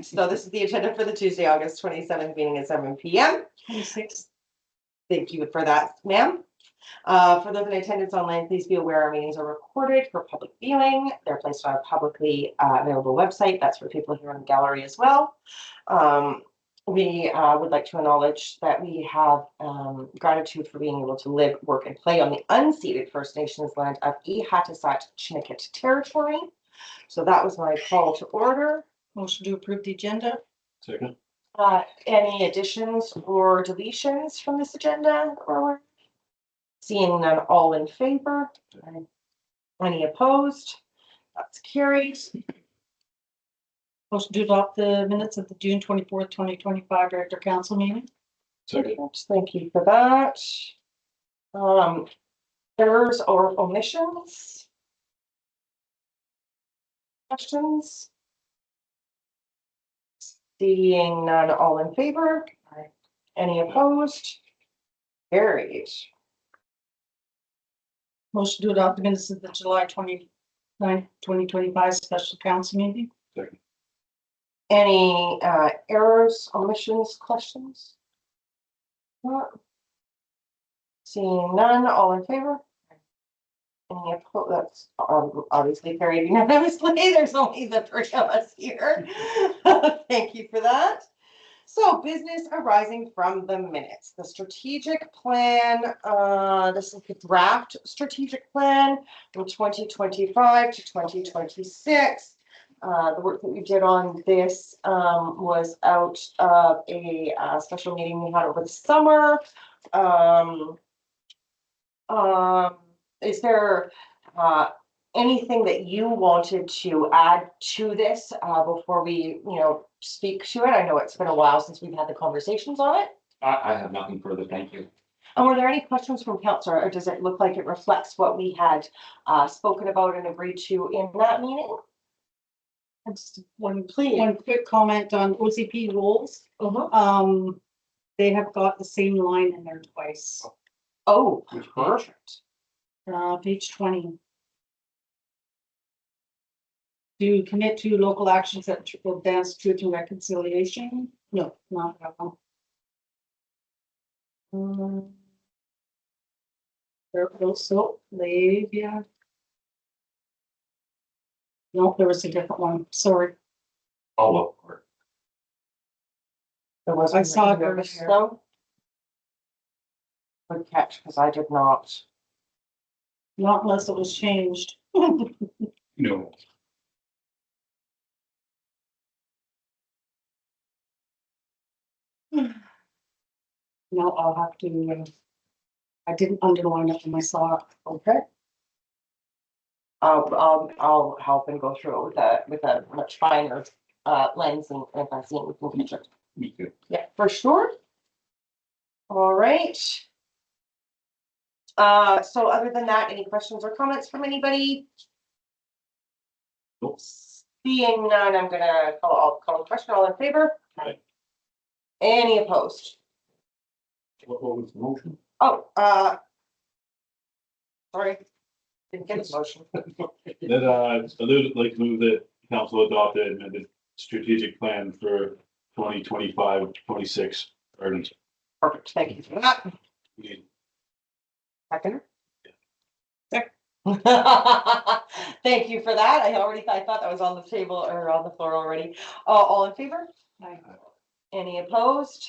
So this is the agenda for the Tuesday, August 27th meeting at 7 p.m. 26. Thank you for that, ma'am. For those in attendance online, please be aware our meetings are recorded for public viewing. They're placed on a publicly available website. That's for people here in the gallery as well. We would like to acknowledge that we have gratitude for being able to live, work, and play on the unceded First Nations land of Ihatasat Chinnikit territory. So that was my call to order. Motion to approve the agenda. Second. Any additions or deletions from this agenda? Or seeing none, all in favor? Any opposed? That's carried. Motion to adopt the minutes of the June 24th, 2025 Director Council meeting. Second. Thank you for that. Errors or omissions? Questions? Seeing none, all in favor? Any opposed? Carried. Motion to adopt the minutes of the July 29th, 2025 Special Council meeting. Second. Any errors, omissions, questions? Not. Seeing none, all in favor? Any opposed? That's obviously carried unanimously. There's only the three of us here. Thank you for that. So business arising from the minutes. The strategic plan, this is the draft strategic plan from 2025 to 2026. The work that we did on this was out of a special meeting we had over the summer. Is there anything that you wanted to add to this before we, speak to it? I know it's been a while since we've had the conversations on it. I have nothing further. Thank you. And were there any questions from council, or does it look like it reflects what we had spoken about and agreed to in that meeting? Just one quick comment on OCP rules. They have got the same line in there twice. Oh, perfect. Page 20. To commit to local actions that will advance truth and reconciliation. No, not that one. There also Labia. No, there was a different one. Sorry. I'll look for it. There was. I saw it there, earlier. though. Good catch, because I did not. Not unless it was changed. No. No, I'll have to. I didn't underline it when I saw it. Okay. I'll help and go through it with a much finer lens, and if I see it, we can catch it. Me too. Yeah, for sure. All right. So other than that, any questions or comments from anybody? Nope. Seeing none, I'm gonna I'll call a question. All in favor? Aye. Any opposed? What was the motion? Oh, sorry. Didn't get a motion. That I would like to move that council adopted amended strategic plan for 2025-26 earnings. Perfect. Thank you for that. We- Second. Second. Thank you for that. I thought that was on the table or on the floor already. All in favor? Aye. Any opposed?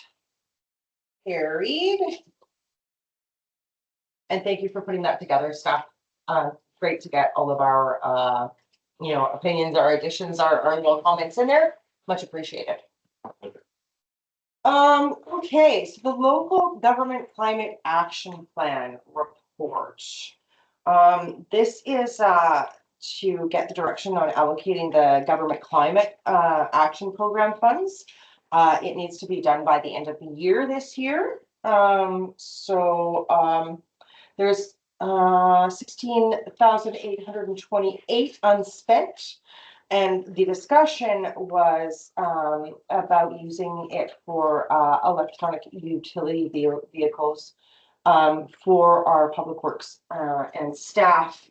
Carried. And thank you for putting that together, staff. Great to get all of our opinions, our additions, our little comments in there. Much appreciated. Okay, so the local government climate action plan report. This is to get the direction on allocating the government climate action program funds. It needs to be done by the end of the year this year. There's 16,828 unspent. And the discussion was about using it for electronic utility vehicles for our public works and staff.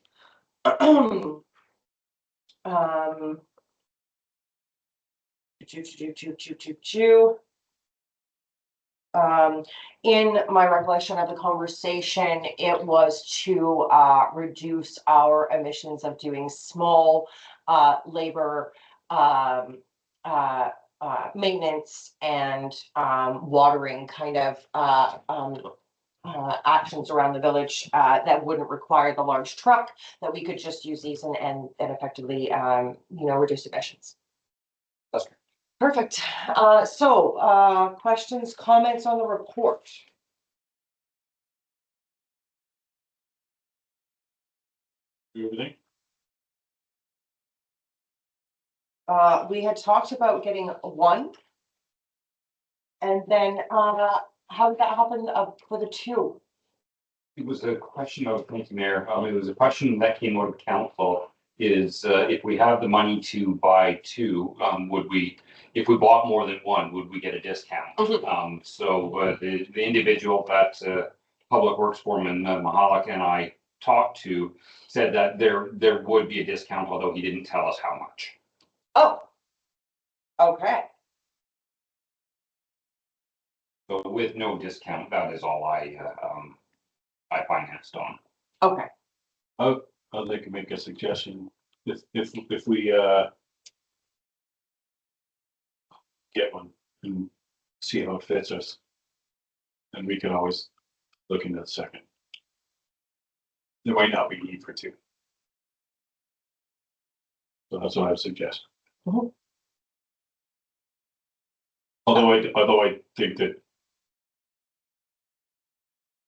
In my recollection of the conversation, it was to reduce our emissions of doing small labor maintenance and watering kind of actions around the village that wouldn't require the large truck, that we could just use these and effectively reduce emissions. That's great. Perfect. Questions, comments on the report? Everything? We had talked about getting one. And then, how did that happen for the two? It was a question of, thank you, Mayor. It was a question that came out of council is, if we have the money to buy two, would we, if we bought more than one, would we get a discount? The individual that, Public Works Foreman, Mahalik, and I talked to said that there would be a discount, although he didn't tell us how much. Oh. Okay. So with no discount, that is all I financed on. Okay. I'd like to make a suggestion. If we get one and see how it fits us, then we can always look into the second. There might not be need for two. So that's what I would suggest. Mhm. Although I think that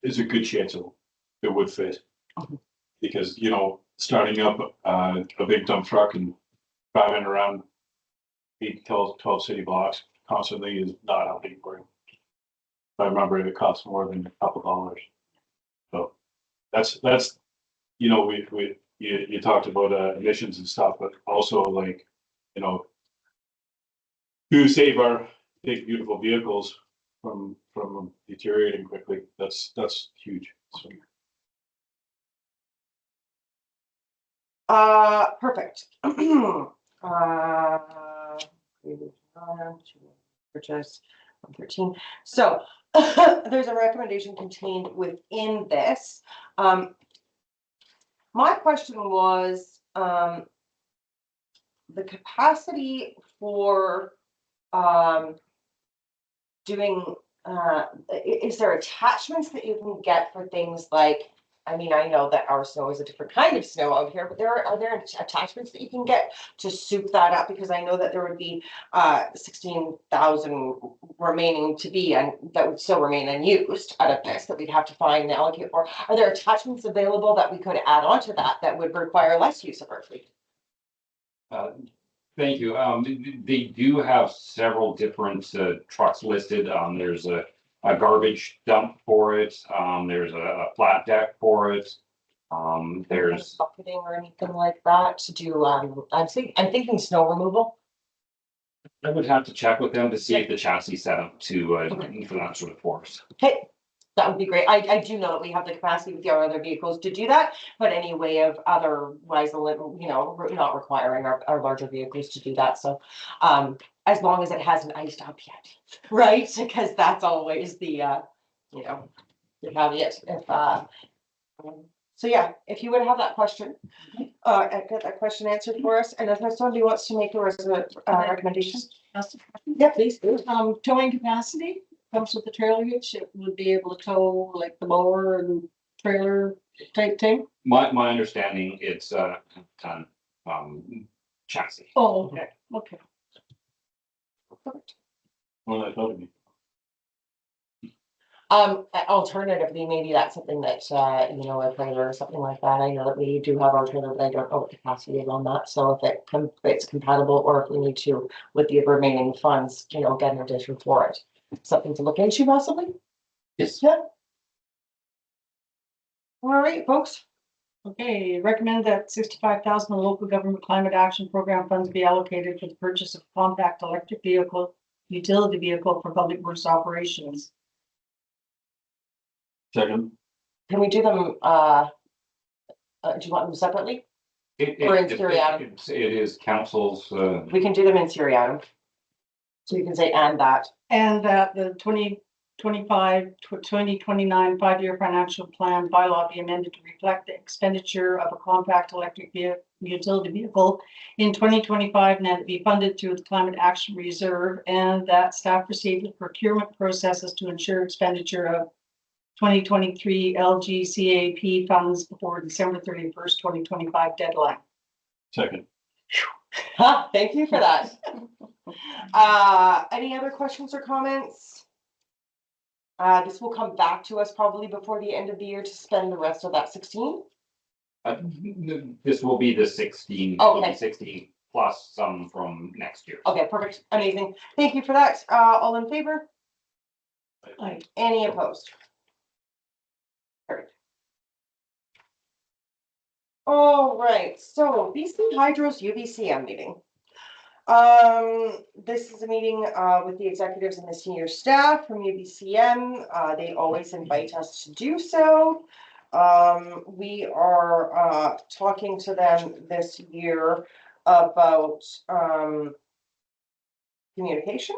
there's a good chance it would fit. Mhm. Because, starting up a big dump truck and driving around 12 city blocks constantly is not healthy for you. I remember it costs more than a couple dollars. So that's, you talked about emissions and stuff, but also to save our big, beautiful vehicles from deteriorating quickly. That's huge. So, Perfect. Purchase 113. So there's a recommendation contained within this. My question was the capacity for doing. Is there attachments that you can get for things like? I mean, I know that our snow is a different kind of snow out here, but are there attachments that you can get to soup that up? Because I know that there would be 16,000 remaining to be, and that would still remain unused out of this that we'd have to find and allocate for. Are there attachments available that we could add on to that would require less use of our fleet? Thank you. They do have several different trucks listed. There's a garbage dump for it. There's a flat deck for it. There's Bucketing or anything like that to do. I'm thinking snow removal. I would have to check with them to see if the chassis set up to for that sort of force. Okay, that would be great. I do know that we have the capacity with our other vehicles to do that, but any way of otherwise, not requiring our larger vehicles to do that. So, as long as it hasn't iced up yet, right? Because that's always the caveat. So yeah, if you would have that question, get that question answered for us, and if somebody wants to make a recommendation. Yeah, please do. Towing capacity comes with the trailer hitch. It would be able to tow like the mower and trailer type thing. My understanding, it's a ton chassis. Oh, okay, okay. Perfect. well, I thought it'd be. Alternatively, maybe that's something that, a trailer or something like that. I know that we do have our trailer, but I don't know what capacity is on that. So if it's compatible, or if we need to, with the remaining funds, get an addition for it. Something to look into possibly. Yes. Yeah. All right, folks. Okay, recommend that 65,000 of local government climate action program funds be allocated for the purchase of compact electric vehicle, utility vehicle for public works operations. Second. Can we do them, do you want them separately? Or in seriatim? It is council's. We can do them in seriatim. So you can say and that. And that the 2029 5-year financial plan bylaw be amended to reflect the expenditure of a compact electric utility vehicle in 2025 and that it be funded through the Climate Action Reserve, and that staff proceed with procurement processes to ensure expenditure of 2023 LGCAP funds before December 31st, 2025 deadline. Second. Thank you for that. Any other questions or comments? This will come back to us probably before the end of the year to spend the rest of that 16. This will be the 16, Okay. 16 plus some from next year. Okay, perfect, amazing. Thank you for that. All in favor? Aye. Any opposed? Perfect. All right, so BC Hydro's UBCM meeting. This is a meeting with the executives and the senior staff from UBCM. They always invite us to do so. We are talking to them this year about communication.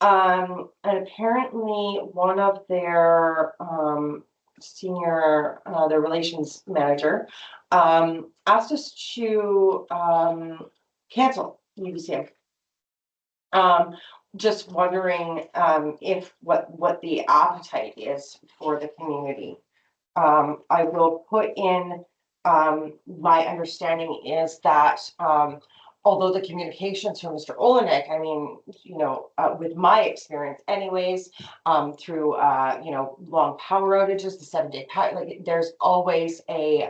And apparently one of their senior, their relations manager, asked us to cancel UBCM. Just wondering if what the appetite is for the community. I will put in my understanding is that although the communications from Mr. Olenek, I mean, you know, with my experience anyways, through, you know, long power outages, the 7-day power, like there's always a,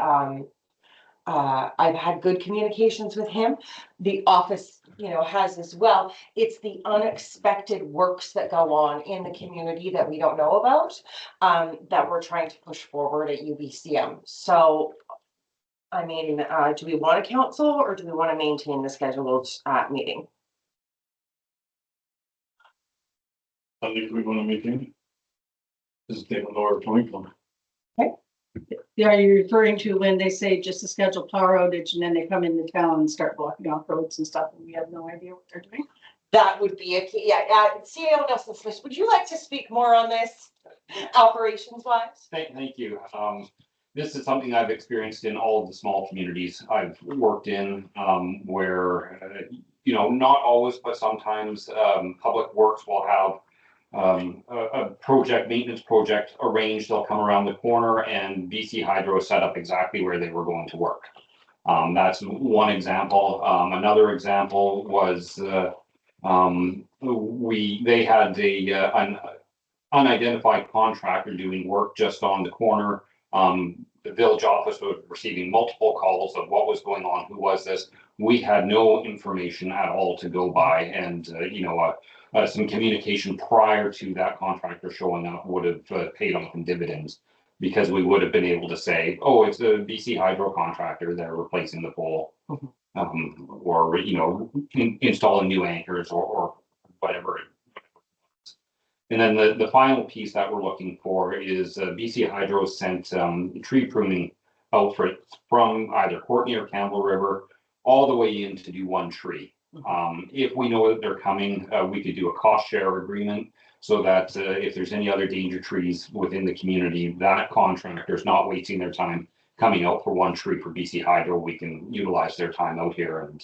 I've had good communications with him. The office, you know, has as well. It's the unexpected works that go on in the community that we don't know about, that we're trying to push forward at UBCM. So I mean, do we want to counsel or do we want to maintain the scheduled meeting? I think we want to maintain it. This is David Lower 2020. Yeah, are you referring to when they say just to schedule power outage and then they come into town and start blocking off roads and stuff and we have no idea what they're doing? That would be a key. Yeah, CEO Nelson Smith, would you like to speak more on this operations wise? Thank you. This is something I've experienced in all of the small communities I've worked in, where, you know, not always, but sometimes public works will have a project, maintenance project arranged. They'll come around the corner and BC Hydro set up exactly where they were going to work. That's one example. Another example was they had an unidentified contractor doing work just on the corner. The village office was receiving multiple calls of what was going on, who was this. We had no information at all to go by, and you know, some communication prior to that contractor showing up would have paid off in dividends, because we would have been able to say, oh, it's a BC Hydro contractor, they're replacing the pole, or you know, installing new anchors or whatever. And then the final piece that we're looking for is BC Hydro sent tree pruning outfits from either Courtney or Campbell River all the way in to do one tree. If we know that they're coming, we could do a cost share agreement so that if there's any other danger trees within the community, that contractor's not wasting their time coming out for one tree for BC Hydro. We can utilize their time out here and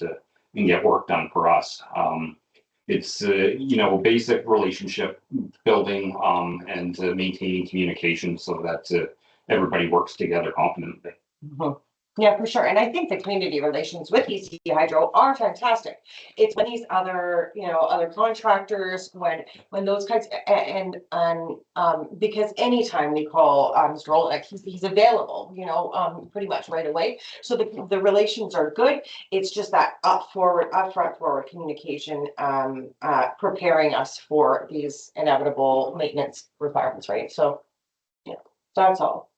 get work done for us. It's you know, basic relationship building and maintaining communication so that everybody works together confidently. Yeah, for sure. And I think the community relations with BC Hydro are fantastic. It's when these other, you know, other contractors, when those kinds, and because anytime we call Mr. Olenek, he's available, you know, pretty much right away. So the relations are good. It's just that upfront forward communication, preparing us for these inevitable maintenance requirements, right? So yeah, that's all.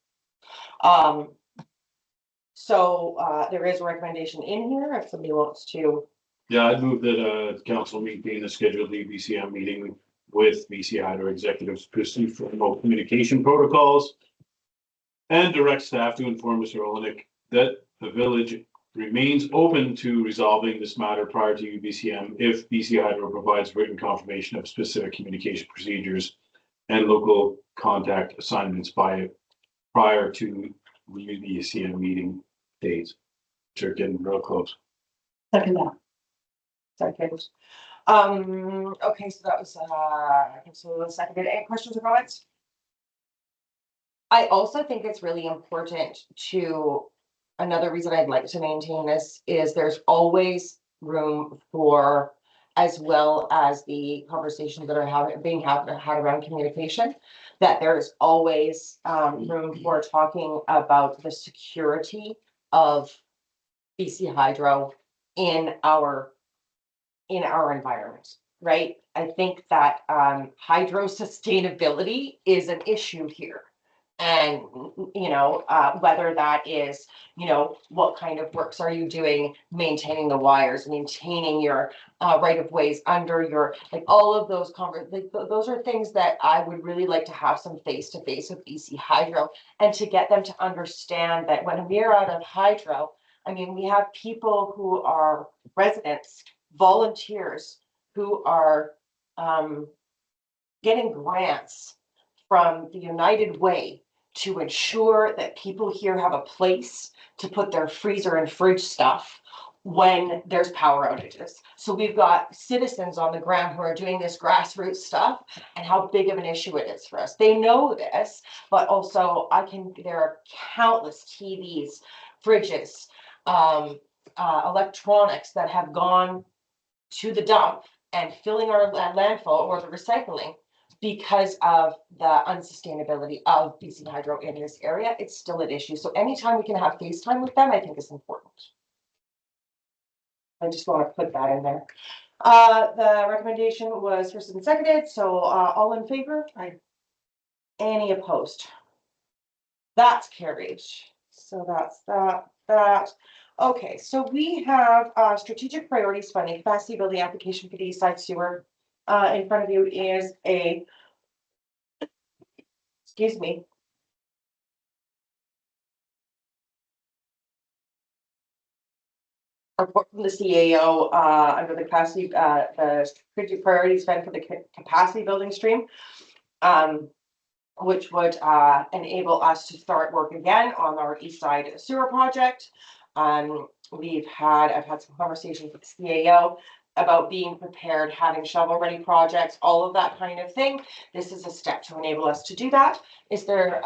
So there is a recommendation in here if somebody wants to. Yeah, I'd move that council maintain a scheduled UBCM meeting with BC Hydro executives pursuant for remote communication protocols And direct staff to inform Mr. Olenek that the village remains open to resolving this matter prior to UBCM if BC Hydro provides written confirmation of specific communication procedures and local contact assignments prior to the UBCM meeting dates, which are getting real close. Second that. Second. Okay, so that was, so seconded. Any questions or comments? I also think it's really important to, another reason I'd like to maintain this is there's always room for, as well as the conversations that are being had around communication, that there's always room for talking about the security of BC Hydro in our environment, right? I think that hydro sustainability is an issue here. And, whether that is, what kind of works are you doing, maintaining the wires, maintaining your right of ways under your, like all of those those are things that I would really like to have some face to face with BC Hydro, and to get them to understand that when we're out of hydro, I mean, we have people who are residents, volunteers who are getting grants from the United Way to ensure that people here have a place to put their freezer and fridge stuff when there's power outages. So we've got citizens on the ground who are doing this grassroots stuff, and how big of an issue it is for us. They know this, but also there are countless TVs, fridges, electronics that have gone to the dump and filling our landfill or the recycling because of the unsustainability of BC Hydro in this area. It's still an issue. So anytime we can have FaceTime with them, I think is important. I just want to put that in there. The recommendation was first and seconded. So all in favor? Aye. Any opposed? That's carried. So that's that. Okay, so we have strategic priorities funding capacity building application for the East Side Sewer. In front of you is a, excuse me. Report from the CAO under the capacity, the strategic priorities fund for the capacity building stream, which would enable us to start work again on our East Side Sewer project. I've had some conversations with the CAO about being prepared, having shovel-ready projects, all of that kind of thing. This is a step to enable us to do that. Is there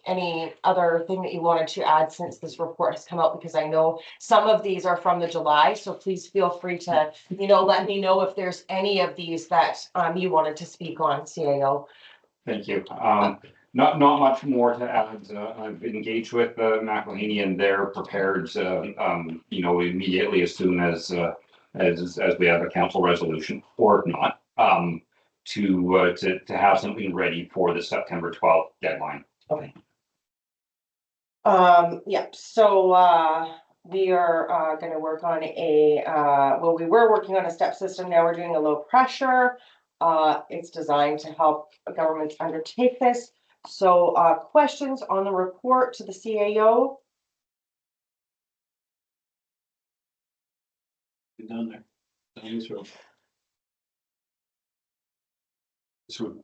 any other thing that you wanted to add since this report has come out? Because I know some of these are from the July, so please feel free to, let me know if there's any of these that you wanted to speak on, CAO. Thank you. Not much more to add. I've engaged with Maquinna, and they're prepared, immediately as soon as we have a council resolution, or if not, to have something ready for the September 12th deadline. Okay. Yeah, so we are going to work on we were working on a step system. Now we're doing a low pressure. It's designed to help governments undertake this. So questions on the report to the CAO? Get down there. This would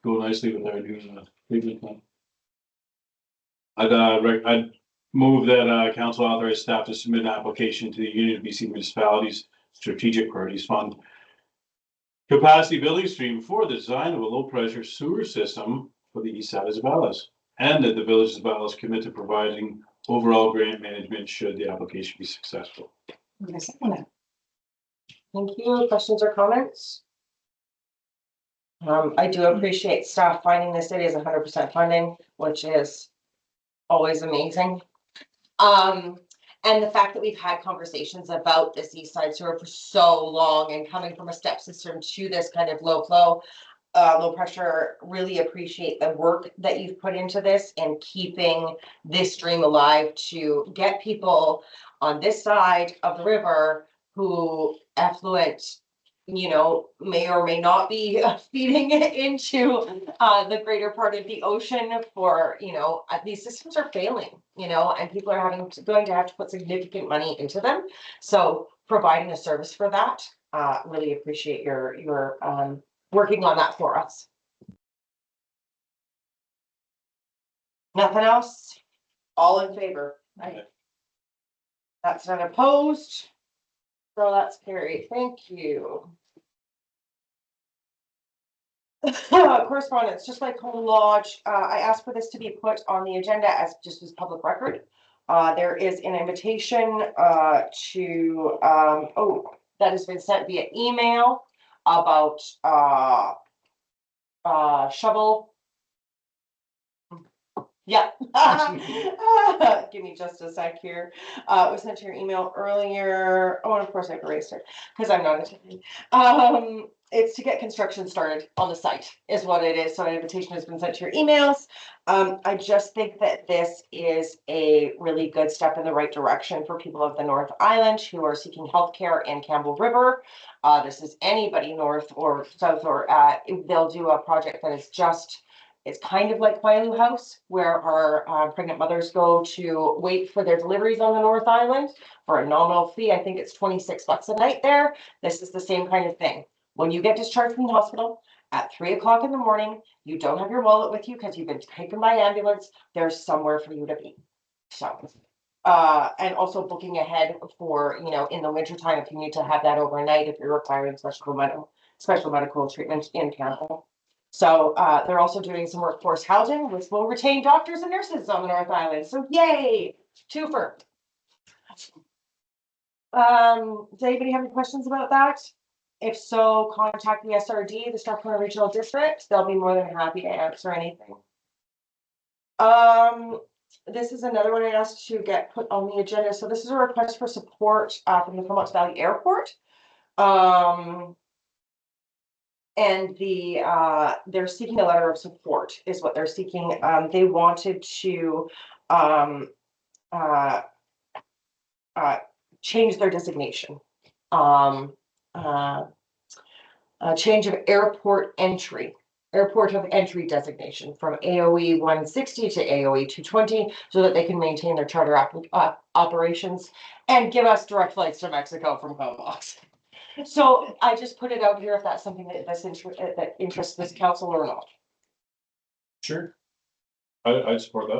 go nicely with our new treatment plan. I'd move that council authorize staff to submit an application to the Union of BC Municipalities Strategic Priorities Fund capacity building stream for the design of a low pressure sewer system for the east side of Zeballos, and that the village of Zeballos commit to providing overall grant management should the application be successful. Thank you. Questions or comments? I do appreciate staff finding this city as 100% funding, which is always amazing. And the fact that we've had conversations about this east side sewer for so long, and coming from a step system to this kind of low flow, low pressure, really appreciate the work that you've put into this and keeping this stream alive to get people on this side of the river who affluent you know, may or may not be feeding it into the greater part of the ocean for, you know, these systems are failing, you know, and people are going to have to put significant money into them. So providing a service for that, really appreciate your working on that for us. Nothing else? All in favor? Aye. That's not opposed. So that's carried. Thank you. Correspondence, just like Home Lodge, I asked for this to be put on the agenda as just as public record. There is an invitation to that has been sent via email about shovel. Yeah. Give me just a sec here. It was sent to your email earlier. Oh, and of course I've erased it because I'm not attending. It's to get construction started on the site is what it is. So an invitation has been sent to your emails. I just think that this is a really good step in the right direction for people of the North Island who are seeking healthcare in Campbell River. This is anybody north or south or they'll do a project that is just, it's kind of like Wailu House, where our pregnant mothers go to wait for their deliveries on the North Island for a nominal fee. I think it's 26 bucks a night there. This is the same kind of thing. When you get discharged from the hospital at 3 o'clock in the morning, you don't have your wallet with you because you've been taken by ambulance. There's somewhere for you to be. So, and also booking ahead for, you know, in the wintertime, if you need to have that overnight, if you're requiring special medical treatment in Canada. So they're also doing some workforce housing, which will retain doctors and nurses on the North Island. So yay, twofer. Does anybody have any questions about that? If so, contact the SRD, the Strathmore Regional District. They'll be more than happy to answer anything. This is another one I asked to get put on the agenda. So this is a request for support from the Comox Valley Airport. And they're seeking a letter of support is what they're seeking. They wanted to change their designation. Change of airport of entry designation from AOE 160 to AOE 220 so that they can maintain their charter operations and give us direct flights to Mexico from Comox. So I just put it out here if that's something that interests this council or not. Sure. I support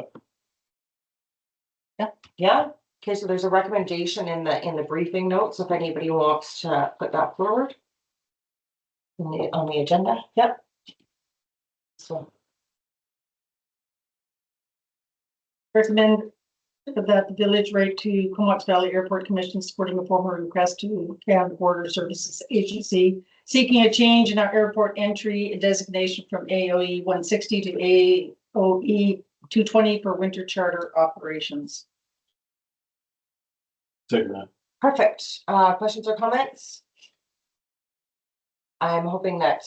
that. Yeah. Okay, so there's a recommendation in the briefing notes if anybody wants to put that forward on the agenda. Yep. So Recommend that the village write to Comox Valley Airport Commission supporting a formal request to Canada Border Services Agency seeking a change in our airport entry designation from AOE 160 to AOE 220 for winter charter operations. Second that. perfect. Questions or comments? I'm hoping that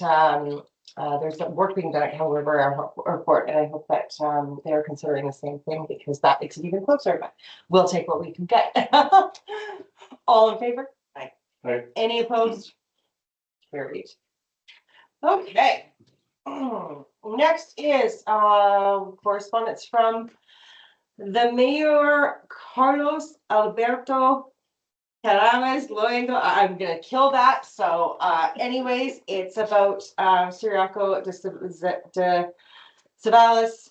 there's some work being done at Campbell River Airport, and I hope that they're considering the same thing because that makes it even closer. But we'll take what we can get. All in favor? Aye. Aye. Any opposed? Carried. Okay. Next is correspondence from the Mayor Carlos Alberto Carames Luengo. I'm gonna kill that. So anyways, it's about Siriaco de Zeballos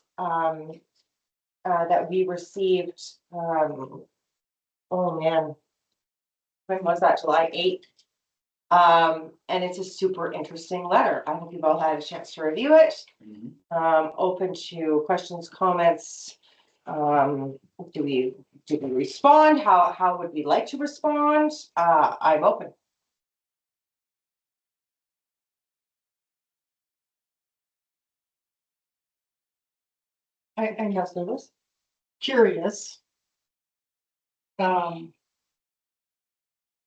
that we received. Oh man, when was that? July 8th. And it's a super interesting letter. I hope you've all had a chance to review it. Open to questions, comments. Do we respond? How would we like to respond? I'm open. I Councilor Lewis? curious. Because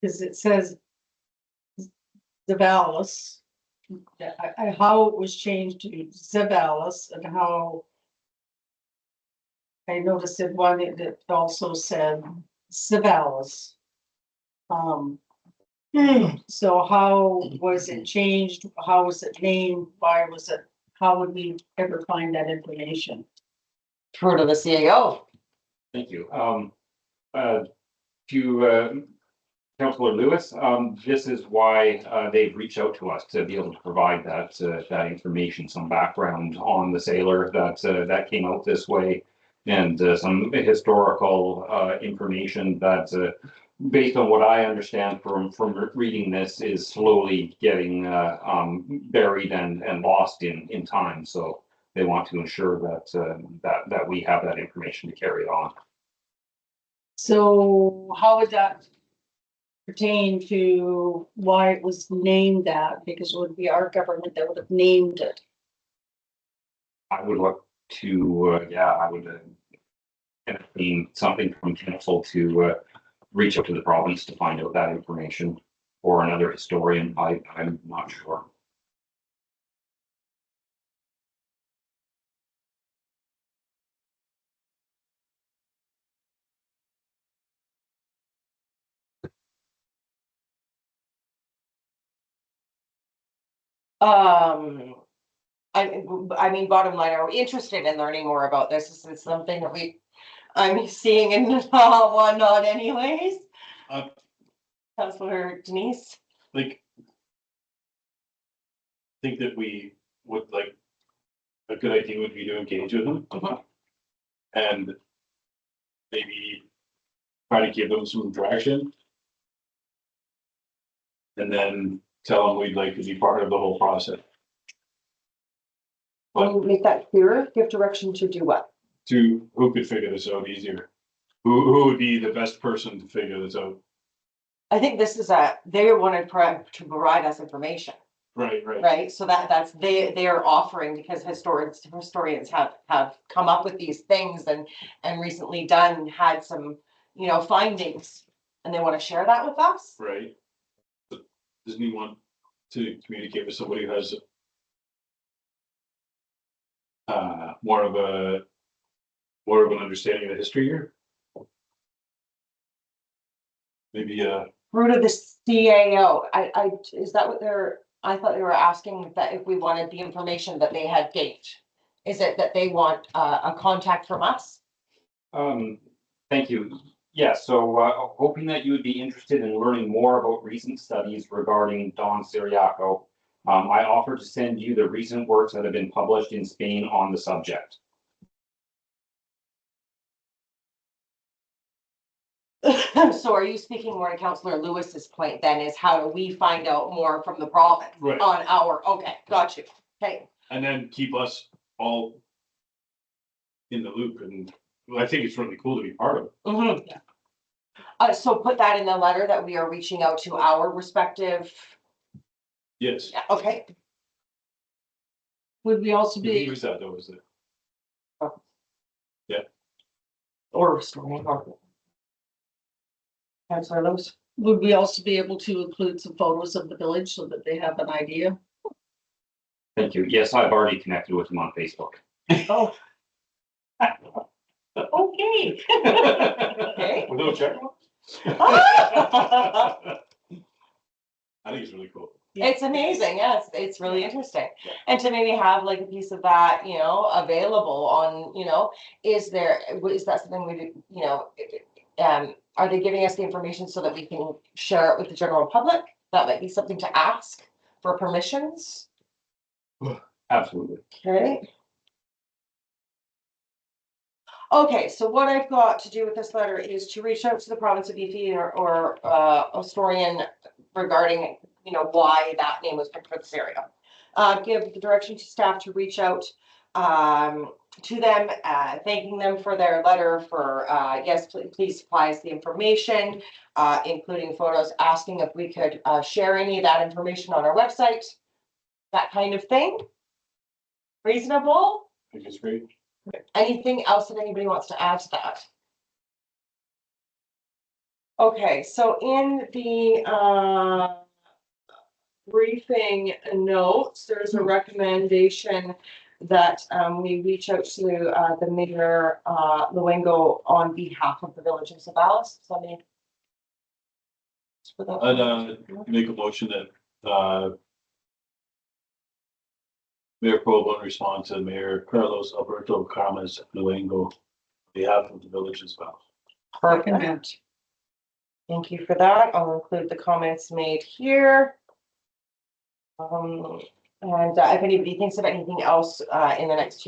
it says Zeballos. How it was changed to Zeballos and how I noticed that one that also said Zeballos. So how was it changed? How was it named? Why was it, how would we ever find that information? Through to the CAO. Thank you. To Councillor Lewis, this is why they've reached out to us to be able to provide that information, some background on the sailor that came out this way, and some historical information that, based on what I understand from reading this, is slowly getting buried and lost in time. So they want to ensure that we have that information to carry on. So how would that pertain to why it was named that? Because it would be our government that would have named it. I would look to, I would entertain something from council to reach out to the province to find out that information, or another historian. I'm not sure. Um, I mean, bottom line, are we interested in learning more about this? Is this something that I'm seeing in whatnot anyways? Uh, Councillor Denise? like, think that we would like, a good idea would be to engage with them. And maybe try to give them some direction. And then tell them we'd like to be part of the whole process. Will you make that clearer? Give direction to do what? To who could figure this out easier? Who would be the best person to figure this out? I think this is they wanted to provide us information, Right. right? So they are offering, because historians have come up with these things and recently had some, findings, and they want to share that with us. Right. But doesn't he want to communicate with somebody who has more of an understanding of the history here? Maybe Through to the CAO. Is that what I thought they were asking, that if we wanted the information that they had gained. Is it that they want a contact from us? Thank you. Yeah, so hoping that you would be interested in learning more about recent studies regarding Don Ciriaco, I offer to send you the recent works that have been published in Spain on the subject. So are you speaking more to Councillor Lewis's point then, is how do we find out more from the province? Right. On okay, got you. Okay. and then keep us all in the loop, and I think it's really cool to be part of it. Mm-hmm. So put that in the letter that we are reaching out to our respective. Yes. Yeah, okay. Would we also Who be, was that? That was it. Or restoring or. Councillor Lewis. would we also be able to include some photos of the village so that they have an idea? Thank you. Yes, I've already connected with him on Facebook. Oh. Okay. Okay. With no check marks? Ah! I think it's really cool. It's amazing, yes, it's really interesting. And to maybe have like a piece of that, available on, is that something we, are they giving us the information so that we can share it with the general public? That might be something to ask for permissions. Absolutely. Okay. Okay, so what I've got to do with this letter is to reach out to the province of BC or historian regarding, why that name was picked for this area. Give the direction to staff to reach out to them, thanking them for their letter for, yes, please supply us the information, including photos, asking if we could share any of that information on our website, that kind of thing. Reasonable? I think it's great. Anything else that anybody wants to add to that? Okay, so in the briefing notes, there's a recommendation that we reach out to the mayor, Luengo, on behalf of the village of Zeballos. So For that. I'd make a motion that, Mayor Provo in response to Mayor Carlos Alberto Carmes Luengo, on behalf of the village as well. Perfect. Thank you for that. I'll include the comments made here. And if anybody thinks of anything else, in the next,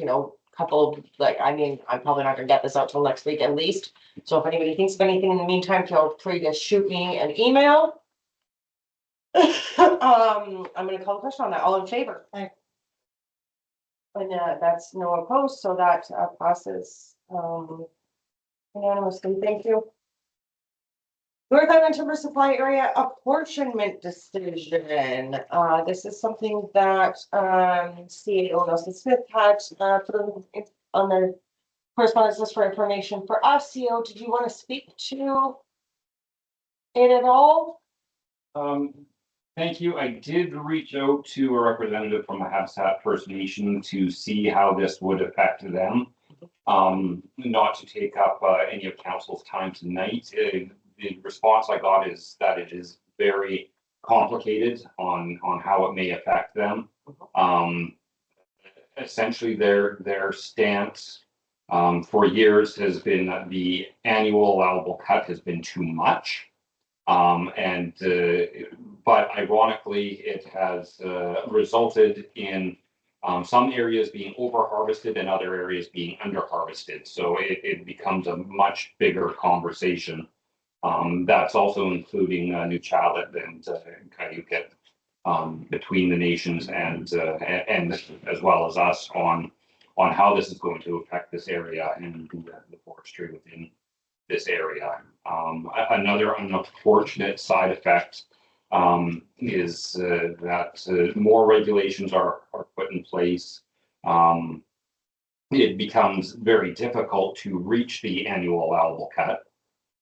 couple, like, I mean, I'm probably not gonna get this out till next week at least. So if anybody thinks of anything in the meantime, feel free to shoot me an email. I'm gonna call the question on that. All in favor? Aye. And, that's no opposed, so that passes, unanimously. Thank you. North Island Timber Supply Area apportionment decision. This is something that, CAO Nelson Smith had, put on the correspondence list for information for us. CAO, did you want to speak to it at all? Thank you. I did reach out to a representative from the Habsat First Nation to see how this would affect them. Not to take up any of council's time tonight. The response I got is that it is very complicated on how it may affect them. Essentially, their stance for years has been that the annual allowable cut has been too much. But ironically, it has resulted in some areas being over harvested and other areas being under harvested. So it becomes a much bigger conversation. That's also including Nuchalit and Cayucet between the nations and as well as us on how this is going to affect this area and the forestry within this area. Another unfortunate side effect is that more regulations are put in place. It becomes very difficult to reach the annual allowable cut.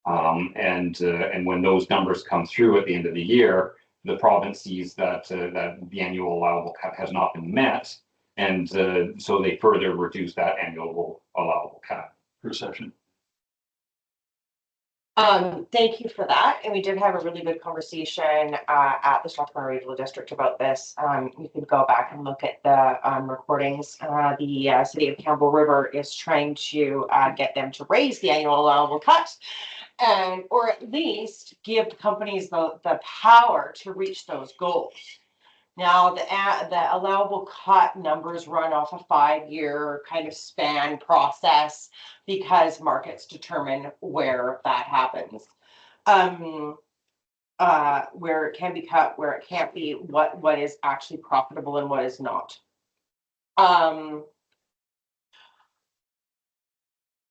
And when those numbers come through at the end of the year, the province sees that the annual allowable cut has not been met, and so they further reduce that annual allowable cut. Perception. Thank you for that. And we did have a really good conversation at the Strathmore Regional District about this. You can go back and look at the recordings. The city of Campbell River is trying to get them to raise the annual allowable cut, and or at least give companies the power to reach those goals. Now, the allowable cut numbers run off a 5-year kind of span process because markets determine where that happens. Where it can be cut, where it can't be, what is actually profitable and what is not.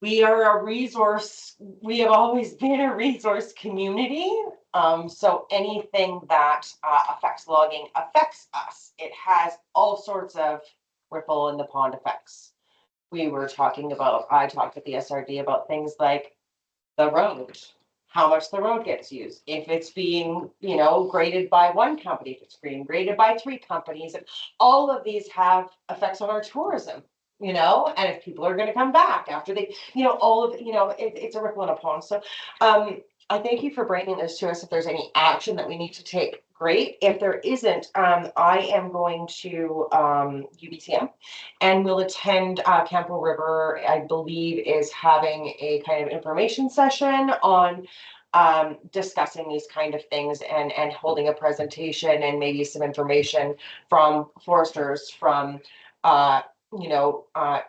We are a resource, we have always been a resource community. So anything that affects logging affects us. It has all sorts of ripple in the pond effects. I talked with the SRD about things like the road, how much the road gets used, if it's being, graded by one company, if it's being graded by 3 companies, and all of these have effects on our tourism. And if people are going to come back after they, all of, it's a ripple in a pond. So, I thank you for bringing this to us. If there's any action that we need to take, great. If there isn't, I am going to UBTM and we'll attend Campbell River, I believe, is having a kind of information session on discussing these kind of things and holding a presentation and maybe some information from foresters, from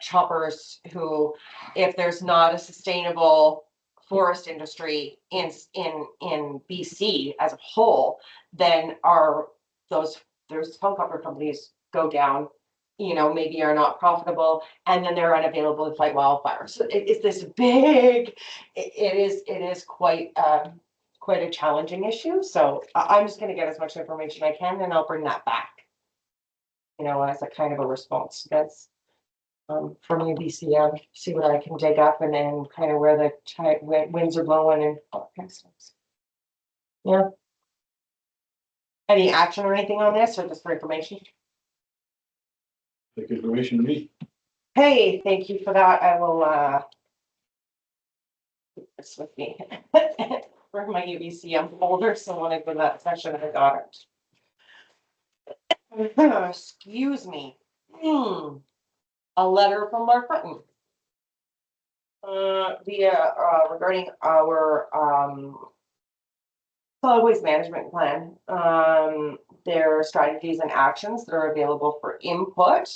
choppers who, if there's not a sustainable forest industry in BC as a whole, then those helicopter companies go down, maybe are not profitable, and then they're unavailable to fight wildfires. So it's this big, it is quite a challenging issue. So I'm just going to get as much information I can, and I'll bring that back, as a kind of a response. That's from UBCM, see what I can dig up, and then kind of where the winds are blowing and all that kind of stuff. Yeah. Any action or anything on this, or just for information? Take information to me. Hey, thank you for that. I will keep this with me. for my UBCM folder, so when I go to that section, I got it. Excuse me. A letter from Mark Button. Regarding our, solid waste management plan, their strategies and actions that are available for input.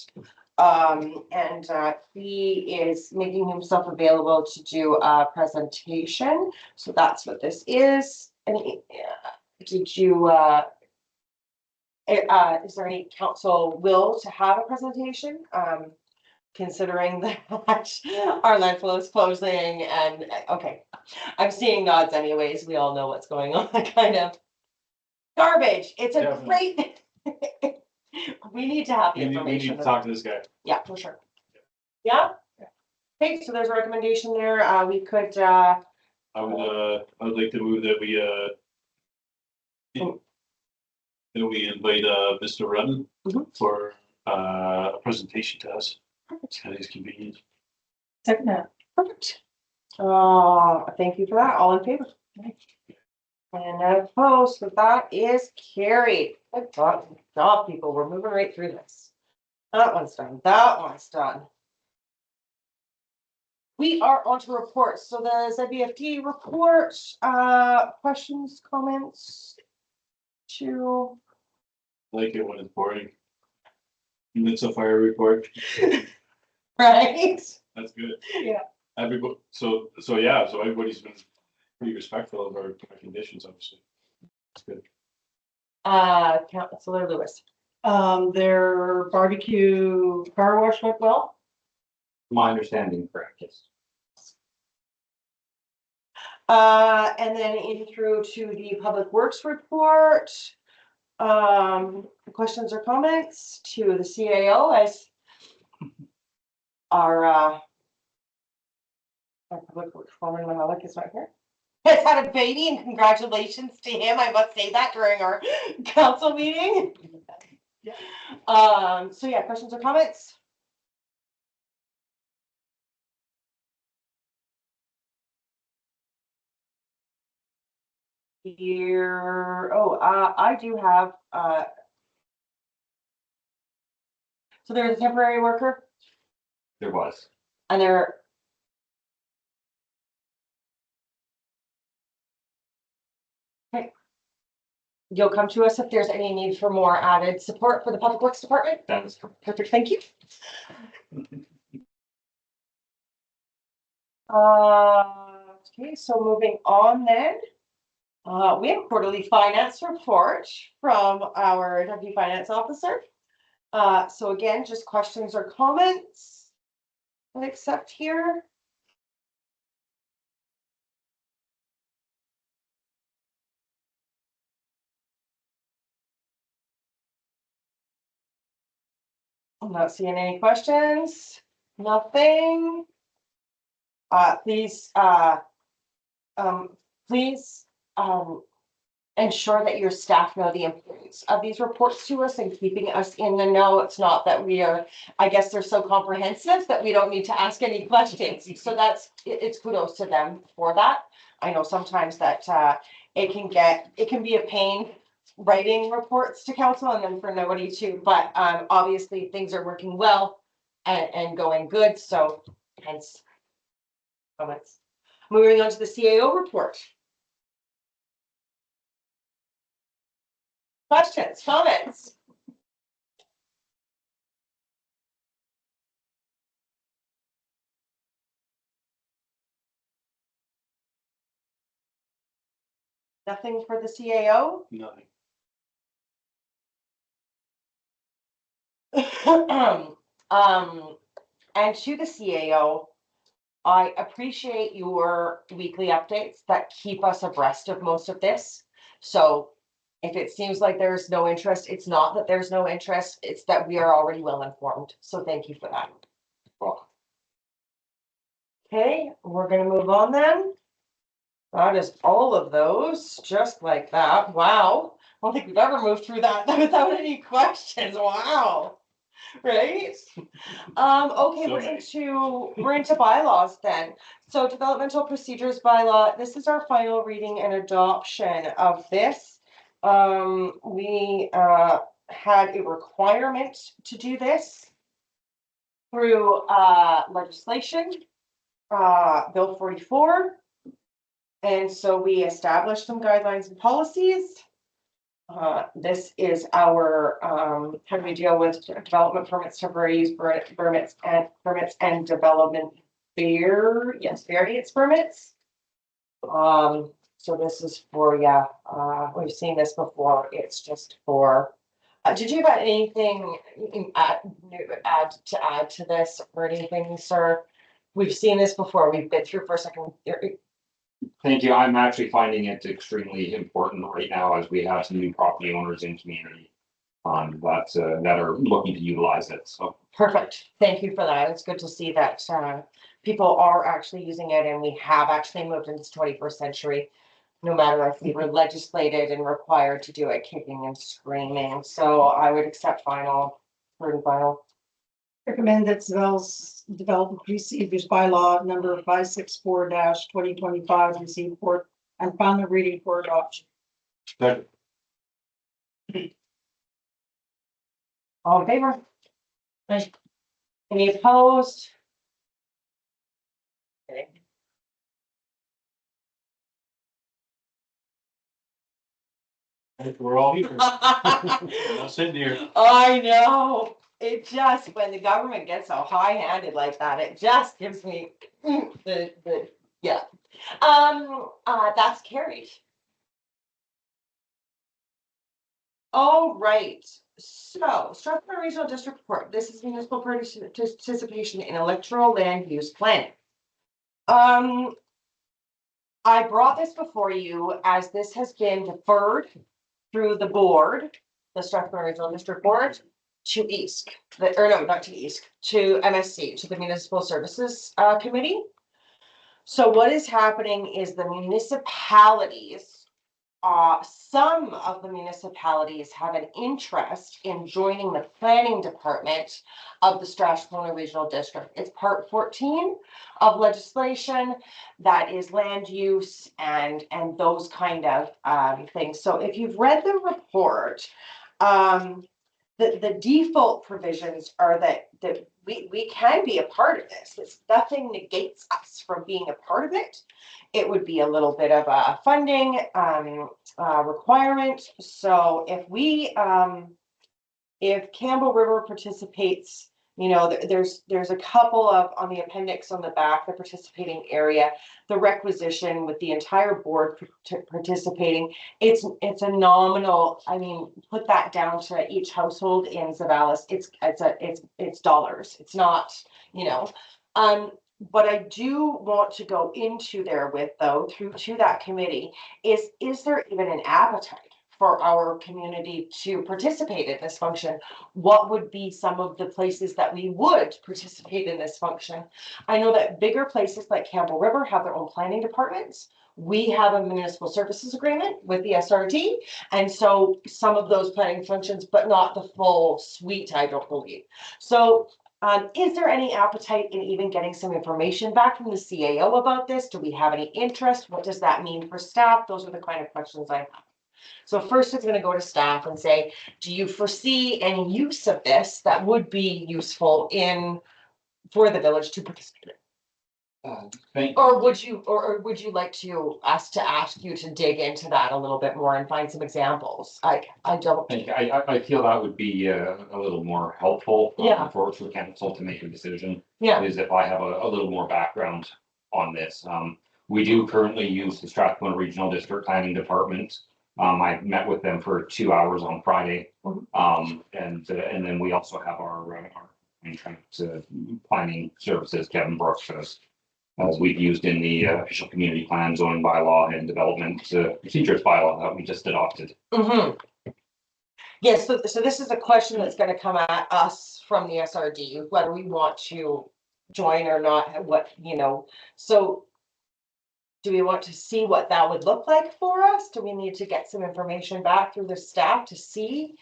He is making himself available to do a presentation, so that's what this is. And did you, is there any council will to have a presentation? Considering that our landfill is closing and, okay, I'm seeing nods anyways, we all know what's going on, kind of. Garbage, it's a Definitely. great. We need to have the We need to information. talk to this guy. Yeah, for sure. Yeah? Okay, so there's a recommendation there, we could, I would like to move that we invite, Mr. Rudden Mhm. for, a presentation to us. At his convenience. Second that. perfect. Thank you for that, all in favor? And opposed, so that is carried. Good job, people, we're moving right through this. That one's done, that one's done. We are on to reports, so the ZBFD report, questions, comments? To, I like it when it's boring. And it's a fire report. right? That's good. Yeah. Everybody, so everybody's been pretty respectful of our conditions, obviously. That's good. Councilor Lewis. Their barbecue car wash went well. My understanding, correct, yes. And then in through to the Public Works report. Questions or comments to the CAO as our Public Works foreman, Malik is right here. Has had a baby and congratulations to him. I must say that during our council meeting. So yeah, questions or comments? Here, I do have, so there's a temporary worker There was. and they're. Okay. You'll come to us if there's any need for more added support for the Public Works Department. That is correct. Perfect, thank you. Okay, so moving on then. We have a quarterly finance report from our deputy finance officer. So again, just questions or comments. I accept here. I'm not seeing any questions. Nothing. Please, ensure that your staff know the importance of these reports to us and keeping us in the know. It's not that we are, I guess they're so comprehensive that we don't need to ask any questions. So it's kudos to them for that. I know sometimes that it can be a pain writing reports to council and then for nobody to, but obviously things are working well and going good. So hence comments. Moving on to the CAO report. Questions, comments? Nothing for the CAO? Nothing. And to the CAO, I appreciate your weekly updates that keep us abreast of most of this. So if it seems like there's no interest, it's not that there's no interest, it's that we are already well informed. So thank you for that. Okay, we're gonna move on then. That is all of those, just like that. Wow. I don't think we've ever moved through that without any questions. Wow. Right? Okay, So we're many. into bylaws then. So developmental procedures bylaw, this is our final reading and adoption of this. We had a requirement to do this through legislation, Bill 44. And so we established some guidelines and policies. This is our, how do we deal with development permits, temporary use permits and development variance permits. So this is for, yeah, we've seen this before. It's just for, did you have anything add to this or anything, sir? We've seen this before. We've been through for a second. Thank you. I'm actually finding it extremely important right now as we have some new property owners in community. That are looking to utilize it, so. Perfect. Thank you for that. It's good to see that people are actually using it and we have actually moved into the 21st century. No matter if we were legislated and required to do it, kicking and screaming. So I would accept final, third and final. Recommend that Zeballos development procedures bylaw number 564-2025 receive fourth and final reading for adoption. Second. All in favor? Any opposed? Okay. We're all here. We're not sitting here. I know. It just, when the government gets so high-handed like that, it just gives me yeah. That's carried. All right. So Strathmore Regional District Report. This is municipal participation in electoral land use planning. I brought this before you as this has been deferred through the board, the Strathmore Regional District Board, to EASC, not to EASC, to MSC, to the Municipal Services Committee. So what is happening is the municipalities, some of the municipalities have an interest in joining the planning department of the Strathmore Regional District. It's part 14 of legislation that is land use and those kind of things. So if you've read the report, the default provisions are that we can be a part of this. Nothing negates us from being a part of it. It would be a little bit of a funding requirement. So if Campbell River participates, you know, there's a couple of on the appendix on the back, the participating area, the requisition with the entire board participating. It's a nominal. I mean, put that down to each household in Zeballos. It's dollars. It's not, you know. What I do want to go into there with, though, through to that committee is there even an appetite for our community to participate in this function? What would be some of the places that we would participate in this function? I know that bigger places like Campbell River have their own planning departments. We have a municipal services agreement with the SRT. And so some of those planning functions, but not the full suite, I don't believe. So is there any appetite in even getting some information back from the CAO about this? Do we have any interest? What does that mean for staff? Those are the kind of questions I have. So first it's going to go to staff and say, do you foresee any use of this that would be useful for the village to participate in? Or would you like to ask you to dig into that a little bit more and find some examples? I don't think I feel that would be a little more helpful for council to make a decision. Yeah. Is if I have a little more background on this. We do currently use the Strathmore Regional District Planning Department. I met with them for 2 hours on Friday. And then we also have our planning services, Kevin Brooks, as we've used in the official community plan, zoning bylaw, and development procedures bylaw that we just adopted. Yes, so this is a question that's going to come at us from the SRD, whether we want to join or not, what, you know. So do we want to see what that would look like for us? Do we need to get some information back through the staff to see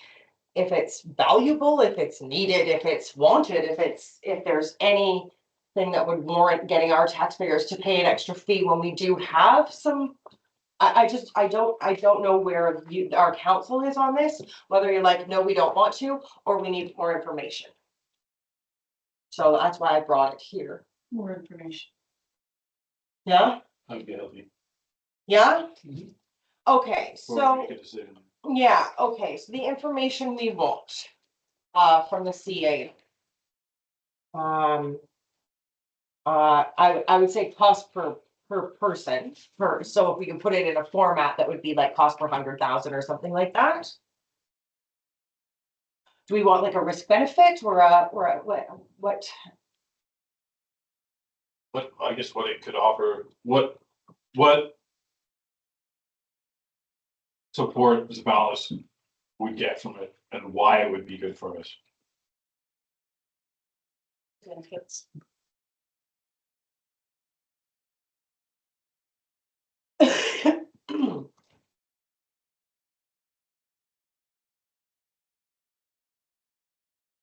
if it's valuable, if it's needed, if it's wanted, if there's anything that would warrant getting our taxpayers to pay an extra fee when we do have some. I don't know where our council is on this, whether you're like, no, we don't want to, or we need more information. So that's why I brought it here. More information. Yeah, I'd be healthy. yeah? Mhm. Okay, Or so, make a decision. yeah, okay, so the information we want, from the CA. I would say cost per person, so if we can put it in a format that would be like cost per 100,000 or something like that. Do we want like a risk benefit or what? What, I guess what it could offer, what support Zeballos would get from it and why it would be good for us. Benefits.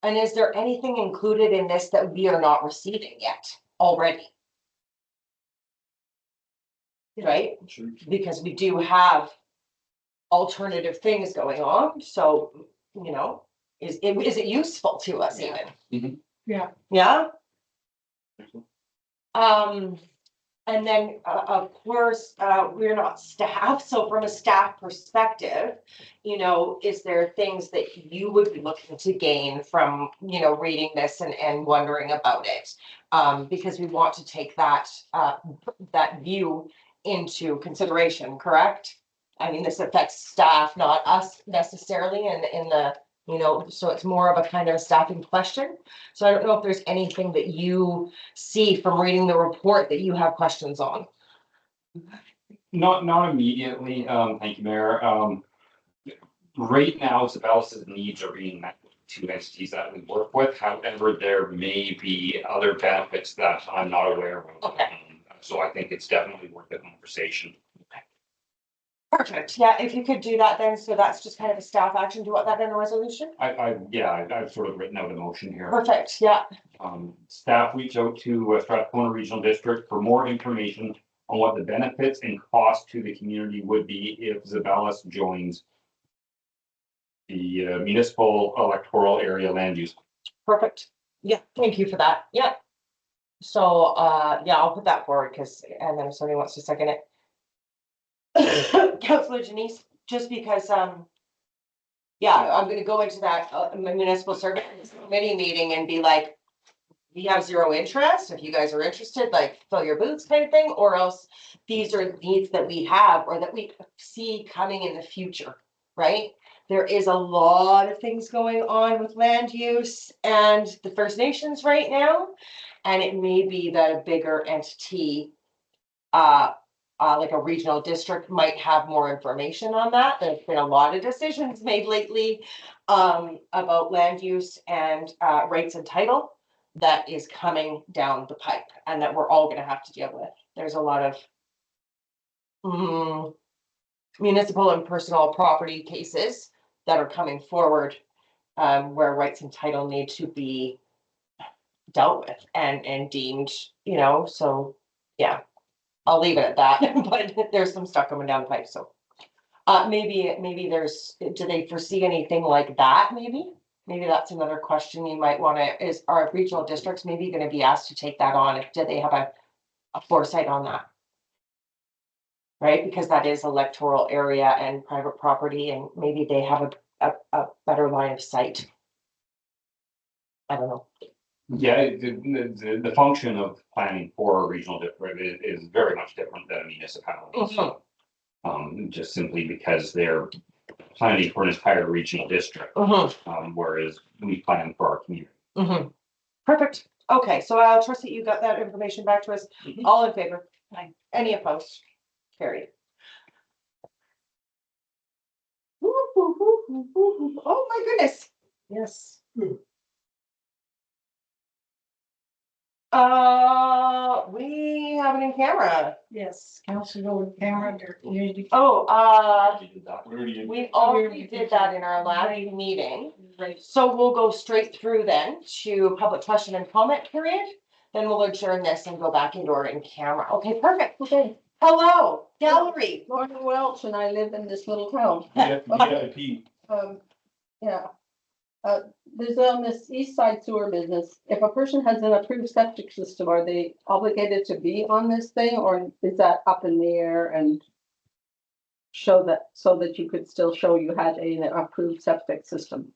And is there anything included in this that we are not receiving yet already? Right? Sure. Because we do have alternative things going on, so, you know, is it useful to us Yeah. even? Yeah. Yeah? And then, of course, we're not staff, so from a staff perspective, you know, is there things that you would be looking to gain from, you know, reading this and wondering about it? Because we want to take that view into consideration, correct? I mean, this affects staff, not us necessarily in the, you know, so it's more of a kind of a staffing question. So I don't know if there's anything that you see from reading the report that you have questions on. Not immediately, thank you, Mayor. Right now, Zeballos' needs are being met with two entities that we work with. However, there may be other benefits that I'm not aware of. Okay. So I think it's definitely worth the conversation. Perfect. Yeah, if you could do that then, so that's just kind of a staff action. Do you want that in a resolution? I've sort of written out a motion here. Perfect, yeah. Staff reach out to Strathcona Regional District for more information on what the benefits and cost to the community would be if Zeballos joins the municipal electoral area land use. Perfect. Yeah, thank you for that. Yeah. So, yeah, I'll put that forward because, and then if somebody wants to second it. Councillor Janice, just because, yeah, I'm gonna go into that municipal service committee meeting and be like, we have zero interest. If you guys are interested, like fill your boots kind of thing, or else these are needs that we have or that we see coming in the future, right? There is a lot of things going on with land use and the First Nations right now. And it may be that a bigger entity, like a regional district might have more information on that. There's been a lot of decisions made lately about land use and rights and title that is coming down the pipe and that we're all gonna have to deal with. There's a lot of municipal and personal property cases that are coming forward where rights and title need to be dealt with and deemed, you know, so yeah. I'll leave it at that, but there's some stuff coming down the pipe, so. Maybe there's, do they foresee anything like that, maybe? Maybe that's another question you might wanna, is our regional districts maybe gonna be asked to take that on? Do they have a foresight on that? Right, because that is electoral area and private property, and maybe they have a better line of sight. I don't know. Yeah, the function of planning for a regional district is very much different than a municipality. So, just simply because they're planning for an entire regional district, whereas we plan for our community. Perfect. Okay, so I'll trust that you got that information back to us. All in favor? Aye. Any opposed? Carried. Oh my goodness. Yes. We have it in camera. Yes, council go with camera, their community. Oh, We already did that. we already did that in our last meeting. Right. So we'll go straight through then to public question and comment period. Then we'll adjourn this and go back into our in camera. Okay, perfect. Okay, Hello, gallery. Lauren Welch, and I live in this little town. VIP. Yeah. There's on this east side sewer business, if a person has an approved septic system, are they obligated to be on this thing, or is that up in the air and show that, so that you could still show you had an approved septic system?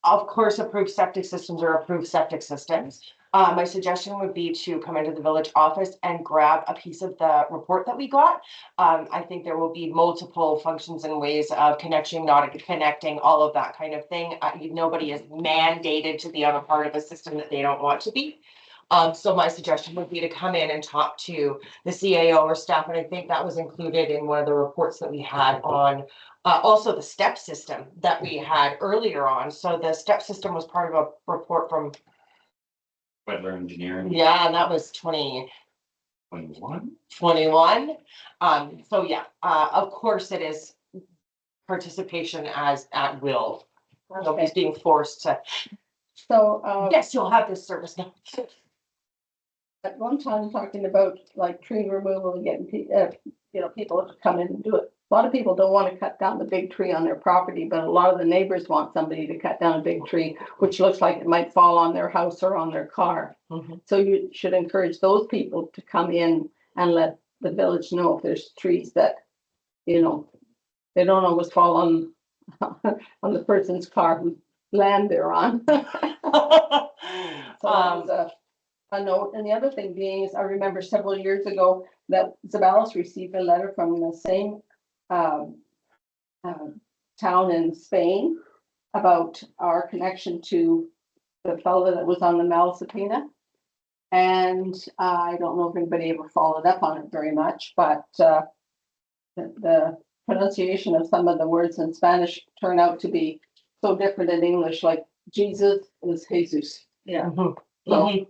Of course, approved septic systems are approved septic systems. My suggestion would be to come into the village office and grab a piece of the report that we got. I think there will be multiple functions and ways of connection, not connecting, all of that kind of thing. Nobody is mandated to be on a part of a system that they don't want to be. So my suggestion would be to come in and talk to the CAO or staff, and I think that was included in one of the reports that we had on also the step system that we had earlier on. So the step system was part of a report from, Wetland engineering. yeah, and that was 2021. 21. So yeah, of course it is participation as at will. Nobody's being forced to, So, yes, you'll have this service now. at one time, talking about like tree removal and getting people to come in and do it. A lot of people don't want to cut down the big tree on their property, but a lot of the neighbors want somebody to cut down a big tree, which looks like it might fall on their house or on their car. Mhm. So you should encourage those people to come in and let the village know if there's trees that, they don't always fall on on the person's car whose land they're on. So that was a note. And the other thing being is, I remember several years ago that Zeballos received a letter from the same town in Spain about our connection to the fellow that was on the Maquinna. And I don't know if anybody ever followed up on it very much, but the pronunciation of some of the words in Spanish turn out to be so different in English, like Jesus is Jesus. Yeah. Mhm. So- Mhm.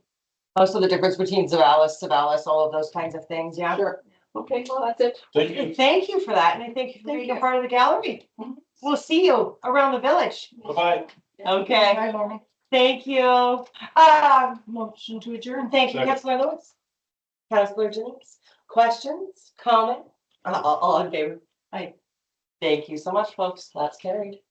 Also the difference between Zeballos, all of those kinds of things, yeah. Sure. Okay, well, that's it. Thank you. Thank you for that, and I thank you for Thank being a you. part of the gallery. Mhm. We'll see you around the village. Bye-bye. Okay, Bye, Lauren. thank you. Motion to adjourn. Thank you, Second. Councilor Lewis. Councilor Jennings, questions, comment? All in favor? Aye. Thank you so much, folks. That's carried.